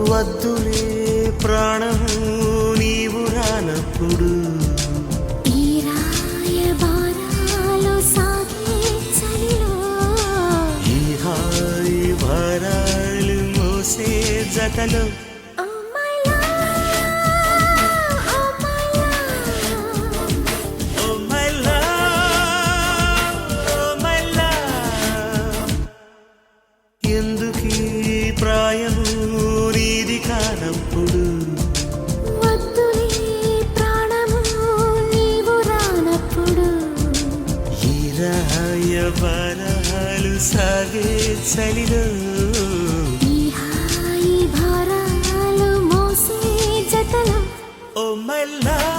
వద్దులే ప్రాణము నీవు రానప్పుడు ఈ రాయబారాలు సాగే చలిలో ఈ హాయి భారాలు మోసే జతలో ఎందుకీ ప్రాయము నీది కానప్పుడు వద్దులే ప్రాణము నీవు రానప్పుడు ఈ రాయబారాలు సాగే చలిలో ఈ హాయి భారాలు మోసే జతలో ఓ మై లవ్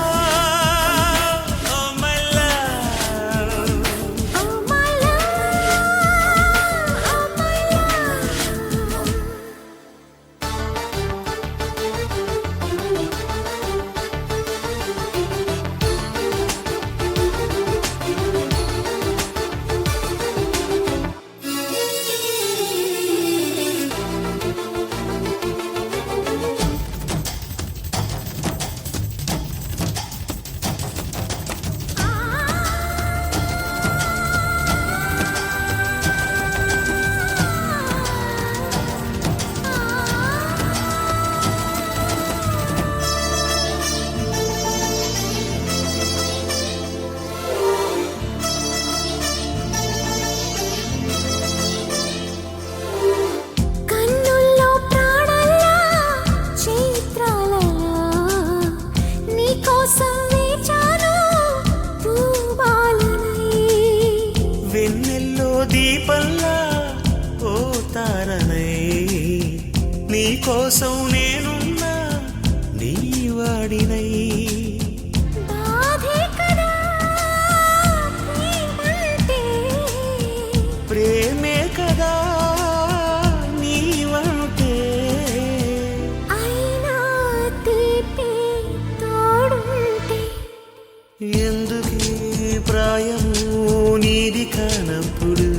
వెన్నెల్లో దీపంలా ఓ తారనై నీ కోసం నేనున్నా నీ వాడినై ప్రేమే కదా నీవంటే అయినా తీపి తోడుంటే ఎందుకీ ప్రాయము నీది కానప్పుడు